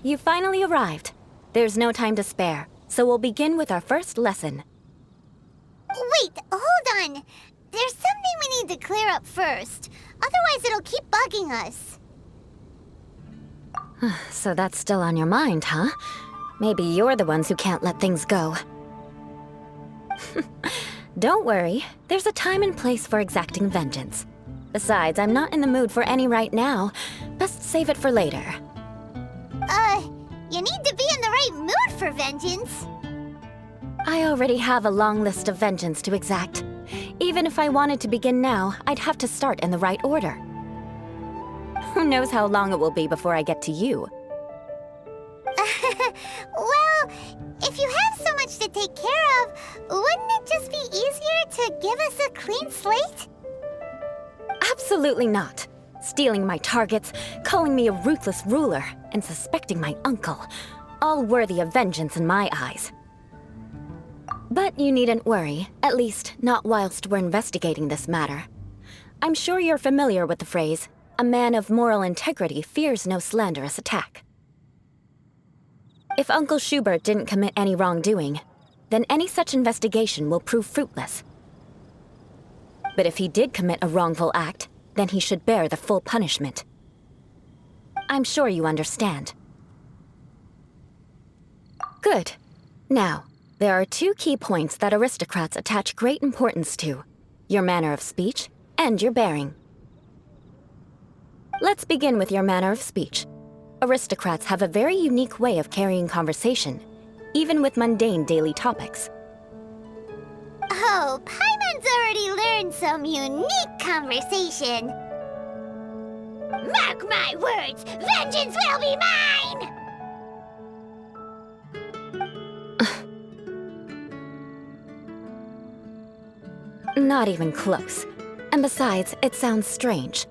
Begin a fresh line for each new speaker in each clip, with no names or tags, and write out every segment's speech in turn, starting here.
You finally arrived. There's no time to spare, so we'll begin with our first lesson.
Wait, hold on. There's something we need to clear up first. Otherwise, it'll keep bugging us.
So that's still on your mind, huh? Maybe you're the ones who can't let things go. Don't worry. There's a time and place for exacting vengeance. Besides, I'm not in the mood for any right now. Best save it for later.
You need to be in the right mood for vengeance.
I already have a long list of vengeance to exact. Even if I wanted to begin now, I'd have to start in the right order. Who knows how long it will be before I get to you?
Well, if you have so much to take care of, wouldn't it just be easier to give us a clean slate?
Absolutely not. Stealing my targets, calling me a ruthless ruler, and suspecting my uncle. All worthy of vengeance in my eyes. But you needn't worry, at least not whilst we're investigating this matter. I'm sure you're familiar with the phrase, "A man of moral integrity fears no slanderous attack." If Uncle Schubert didn't commit any wrongdoing, then any such investigation will prove fruitless. But if he did commit a wrongful act, then he should bear the full punishment. I'm sure you understand. Good. Now, there are two key points that aristocrats attach great importance to: your manner of speech and your bearing. Let's begin with your manner of speech. Aristocrats have a very unique way of carrying conversation, even with mundane daily topics.
Oh, Paimon's already learned some unique conversation. Mark my words, vengeance will be mine!
Not even close. And besides, it sounds strange.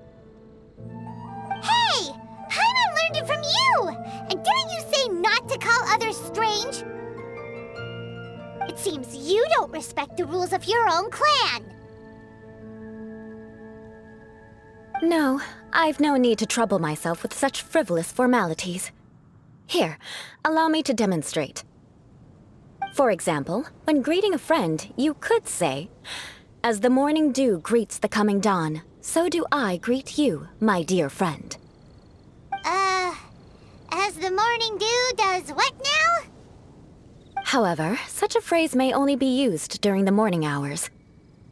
Hey! Paimon learned it from you! And didn't you say not to call others strange? It seems you don't respect the rules of your own clan.
No, I've no need to trouble myself with such frivolous formalities. Here, allow me to demonstrate. For example, when greeting a friend, you could say, "As the morning dew greets the coming dawn, so do I greet you, my dear friend."
As the morning dew does what now?
However, such a phrase may only be used during the morning hours.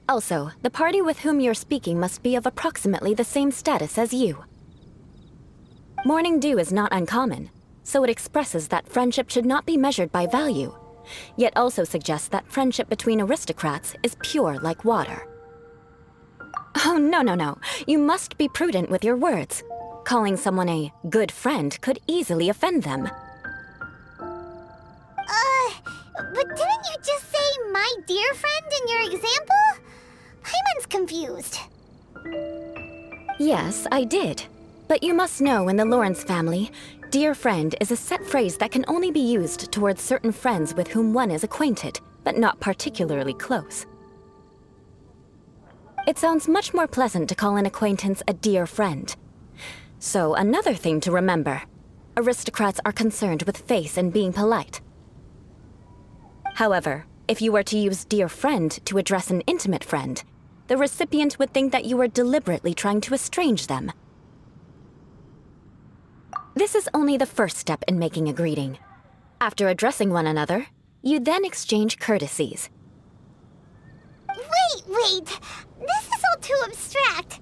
Also, the party with whom you're speaking must be of approximately the same status as you. Morning dew is not uncommon, so it expresses that friendship should not be measured by value, yet also suggests that friendship between aristocrats is pure like water. Oh, no. You must be prudent with your words. Calling someone a good friend could easily offend them.
But didn't you just say my dear friend in your example? Paimon's confused.
Yes, I did. But you must know in the Lawrence family, dear friend is a set phrase that can only be used towards certain friends with whom one is acquainted, but not particularly close. It sounds much more pleasant to call an acquaintance a dear friend. So another thing to remember, aristocrats are concerned with face and being polite. However, if you were to use dear friend to address an intimate friend, the recipient would think that you were deliberately trying to estrange them. This is only the first step in making a greeting. After addressing one another, you then exchange courtesies.
Wait! This is all too abstract.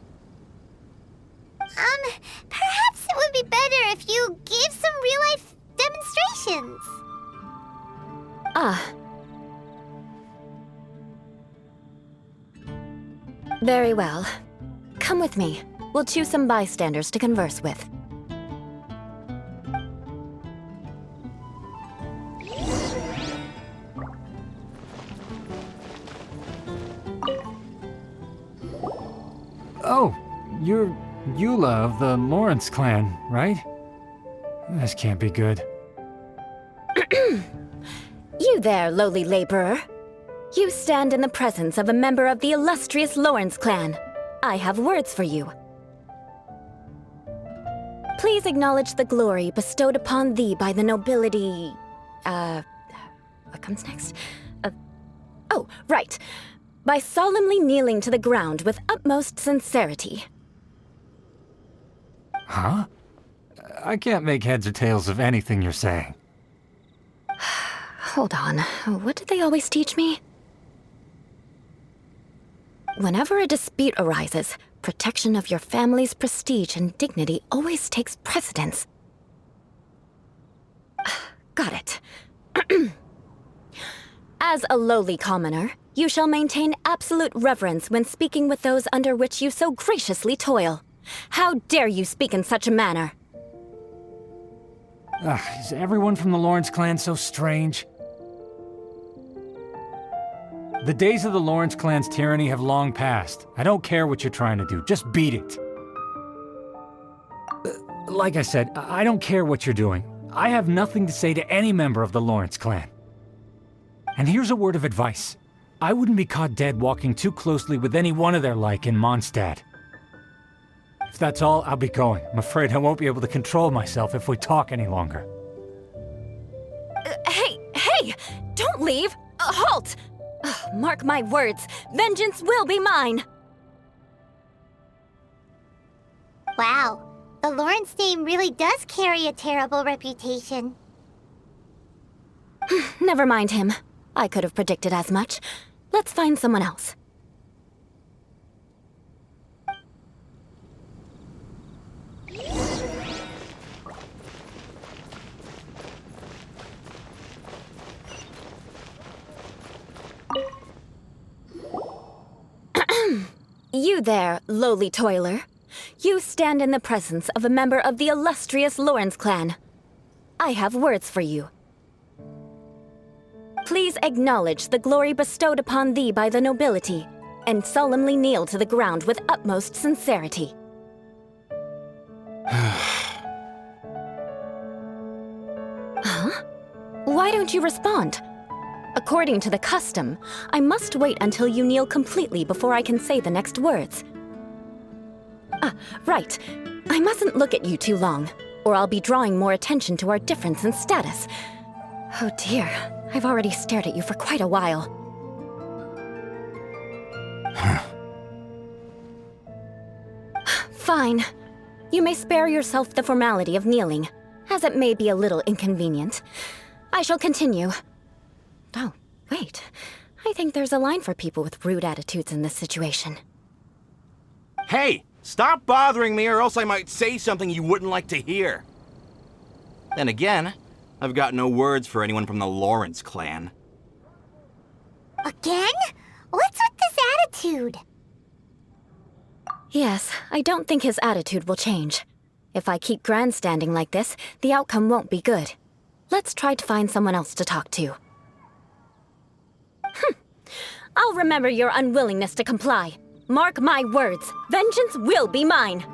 Perhaps it would be better if you gave some real-life demonstrations.
Very well. Come with me. We'll choose some bystanders to converse with.
Oh, you're Eula of the Lawrence clan, right? This can't be good.
You there, lowly laborer. You stand in the presence of a member of the illustrious Lawrence clan. I have words for you. Please acknowledge the glory bestowed upon thee by the nobility... what comes next? Oh, right. By solemnly kneeling to the ground with utmost sincerity.
Huh? I can't make heads or tails of anything you're saying.
Hold on. What did they always teach me? Whenever a dispute arises, protection of your family's prestige and dignity always takes precedence. Got it. As a lowly commoner, you shall maintain absolute reverence when speaking with those under which you so graciously toil. How dare you speak in such a manner?
Is everyone from the Lawrence clan so strange? The days of the Lawrence clan's tyranny have long passed. I don't care what you're trying to do, just beat it. Like I said, I don't care what you're doing. I have nothing to say to any member of the Lawrence clan. And here's a word of advice. I wouldn't be caught dead walking too closely with any one of their like in Mondstadt. If that's all, I'll be going. I'm afraid I won't be able to control myself if we talk any longer.
Hey! Don't leave! Halt! Mark my words, vengeance will be mine!
Wow, the Lawrence name really does carry a terrible reputation.
Never mind him. I could have predicted as much. Let's find someone else. You there, lowly toiler. You stand in the presence of a member of the illustrious Lawrence clan. I have words for you. Please acknowledge the glory bestowed upon thee by the nobility, and solemnly kneel to the ground with utmost sincerity. Huh? Why don't you respond? According to the custom, I must wait until you kneel completely before I can say the next words. Right. I mustn't look at you too long, or I'll be drawing more attention to our difference in status. Oh dear, I've already stared at you for quite a while. Fine. You may spare yourself the formality of kneeling, as it may be a little inconvenient. I shall continue. Oh, wait. I think there's a line for people with rude attitudes in this situation.
Hey! Stop bothering me or else I might say something you wouldn't like to hear. Then again, I've got no words for anyone from the Lawrence clan.
Again? What's with this attitude?
Yes, I don't think his attitude will change. If I keep grandstanding like this, the outcome won't be good. Let's try to find someone else to talk to. I'll remember your unwillingness to comply. Mark my words, vengeance will be mine.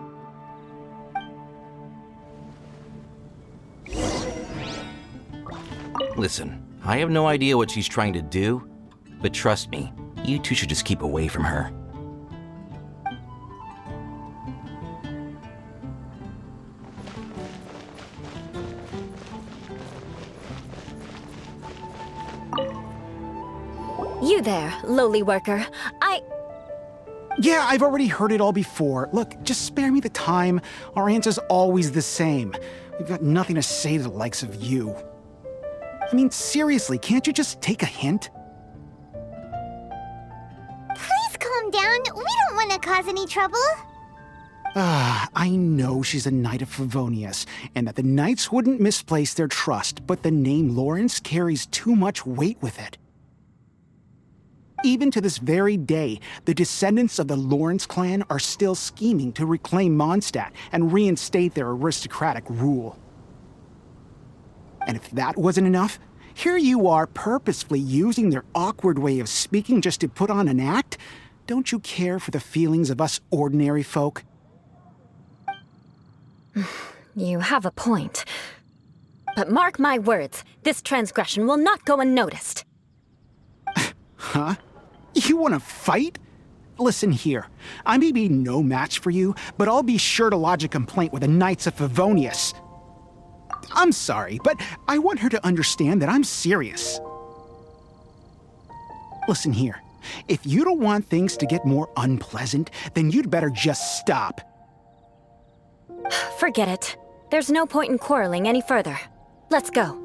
Listen, I have no idea what she's trying to do, but trust me, you two should just keep away from her.
You there, lowly worker.
Yeah, I've already heard it all before. Look, just spare me the time. Our answer's always the same. We've got nothing to say to the likes of you. I mean, seriously, can't you just take a hint?
Please calm down. We don't want to cause any trouble.
I know she's a Knight of Favonius, and that the Knights wouldn't misplace their trust, but the name Lawrence carries too much weight with it. Even to this very day, the descendants of the Lawrence clan are still scheming to reclaim Mondstadt and reinstate their aristocratic rule. And if that wasn't enough, here you are purposefully using their awkward way of speaking just to put on an act? Don't you care for the feelings of us ordinary folk?
You have a point. But mark my words, this transgression will not go unnoticed.
Huh? You want to fight? Listen here. I may be no match for you, but I'll be sure to lodge a complaint with the Knights of Favonius. I'm sorry, but I want her to understand that I'm serious. Listen here. If you don't want things to get more unpleasant, then you'd better just stop.
Forget it. There's no point in quarreling any further. Let's go.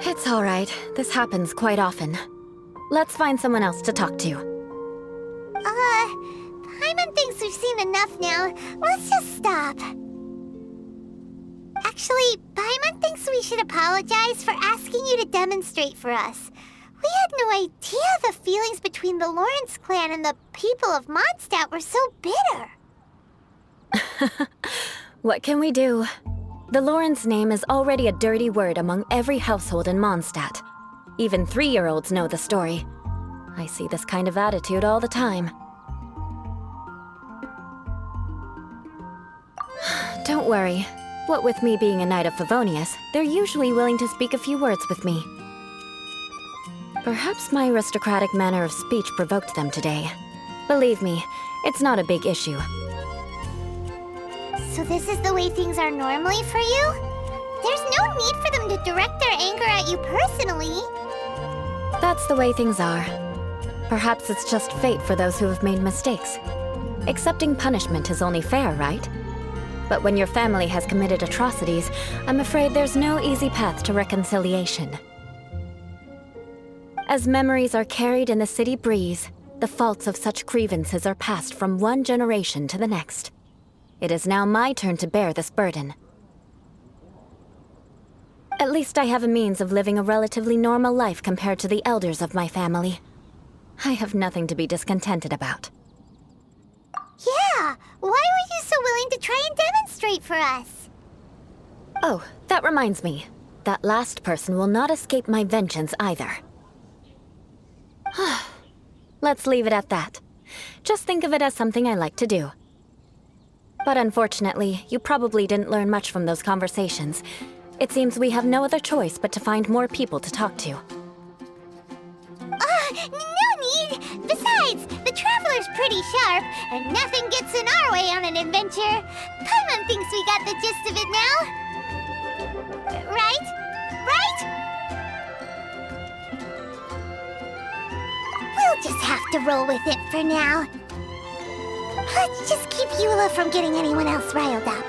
It's all right. This happens quite often. Let's find someone else to talk to.
Paimon thinks we've seen enough now. Let's just stop. Actually, Paimon thinks we should apologize for asking you to demonstrate for us. We had no idea the feelings between the Lawrence clan and the people of Mondstadt were so bitter.
What can we do? The Lawrence name is already a dirty word among every household in Mondstadt. Even 3-year-olds know the story. I see this kind of attitude all the time. Don't worry. What with me being a Knight of Favonius, they're usually willing to speak a few words with me. Perhaps my aristocratic manner of speech provoked them today. Believe me, it's not a big issue.
So this is the way things are normally for you? There's no need for them to direct their anger at you personally.
That's the way things are. Perhaps it's just fate for those who have made mistakes. Accepting punishment is only fair, right? But when your family has committed atrocities, I'm afraid there's no easy path to reconciliation. As memories are carried in the city breeze, the faults of such grievances are passed from one generation to the next. It is now my turn to bear this burden. At least I have a means of living a relatively normal life compared to the elders of my family. I have nothing to be discontented about.
Yeah, why were you so willing to try and demonstrate for us?
Oh, that reminds me. That last person will not escape my vengeance either. Let's leave it at that. Just think of it as something I like to do. But unfortunately, you probably didn't learn much from those conversations. It seems we have no other choice but to find more people to talk to.
No need! Besides, the Traveler's pretty sharp, and nothing gets in our way on an adventure. Paimon thinks we got the gist of it now. Right? Right? We'll just have to roll with it for now. Let's just keep Eula from getting anyone else riled up.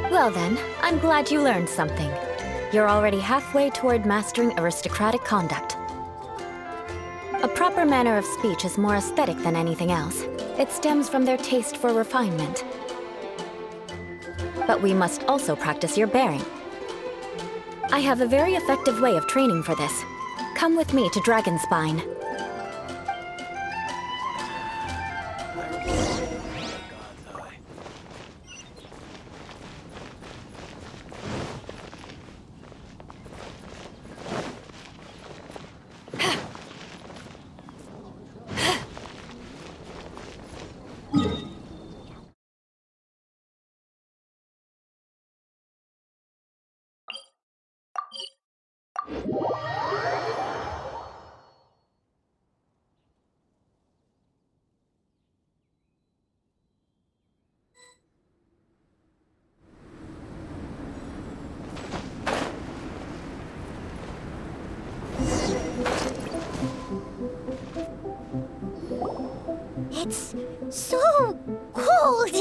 Well then, I'm glad you learned something. You're already halfway toward mastering aristocratic conduct. A proper manner of speech is more aesthetic than anything else. It stems from their taste for refinement. But we must also practice your bearing. I have a very effective way of training for this. Come with me to Dragonspine.
It's so cold.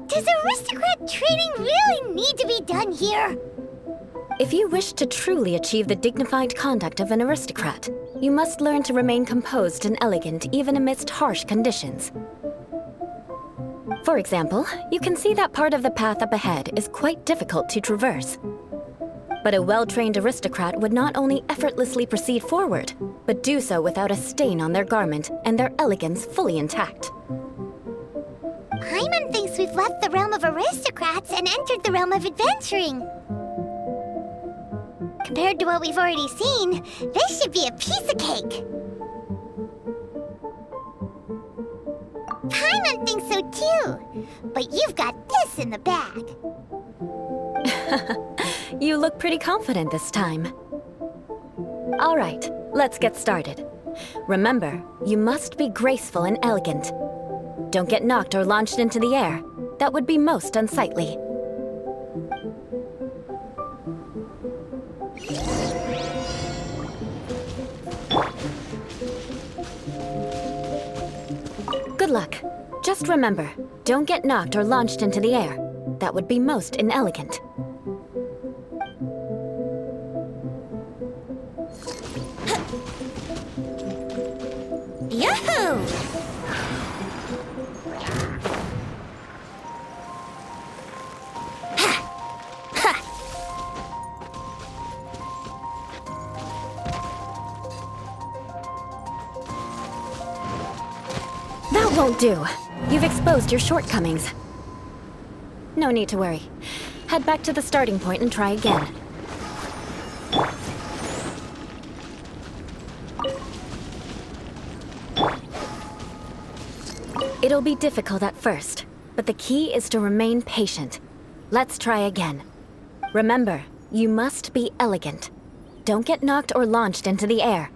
Does aristocrat training really need to be done here?
If you wish to truly achieve the dignified conduct of an aristocrat, you must learn to remain composed and elegant even amidst harsh conditions. For example, you can see that part of the path up ahead is quite difficult to traverse. But a well-trained aristocrat would not only effortlessly proceed forward, but do so without a stain on their garment and their elegance fully intact.
Paimon thinks we've left the realm of aristocrats and entered the realm of adventuring. Compared to what we've already seen, this should be a piece of cake. Paimon would think so too. But you've got this in the bag.
You look pretty confident this time. All right, let's get started. Remember, you must be graceful and elegant. Don't get knocked or launched into the air. That would be most unsightly. Good luck. Just remember, don't get knocked or launched into the air. That would be most inelegant.
Yahoo!
That won't do. You've exposed your shortcomings. No need to worry. Head back to the starting point and try again. It'll be difficult at first, but the key is to remain patient. Let's try again. Remember, you must be elegant. Don't get knocked or launched into the air.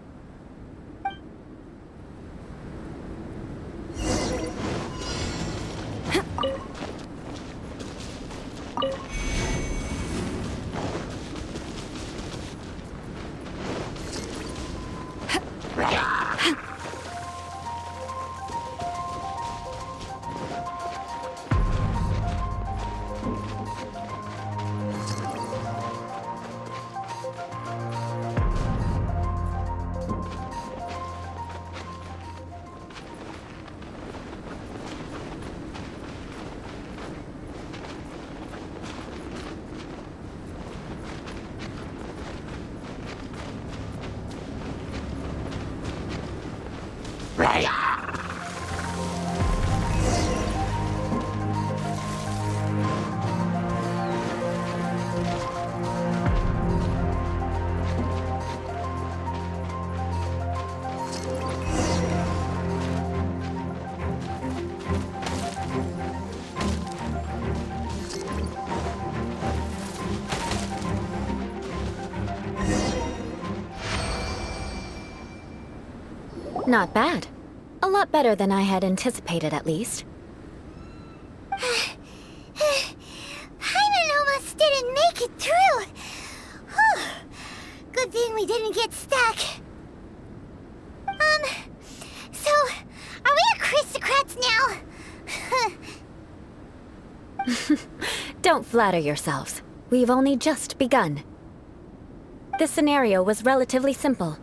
Not bad. A lot better than I had anticipated, at least.
Hyman almost didn't make it through. Whew. Good thing we didn't get stuck. So, are we aristocrats now?
Don't flatter yourselves. We've only just begun. This scenario was relatively simple.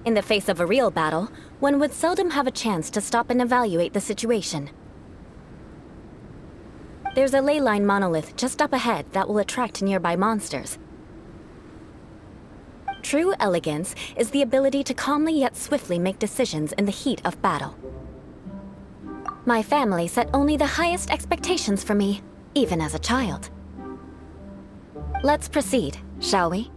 In the face of a real battle, one would seldom have a chance to stop and evaluate the situation. There's a ley line monolith just up ahead that will attract nearby monsters. True elegance is the ability to calmly yet swiftly make decisions in the heat of battle. My family set only the highest expectations for me, even as a child. Let's proceed, shall we?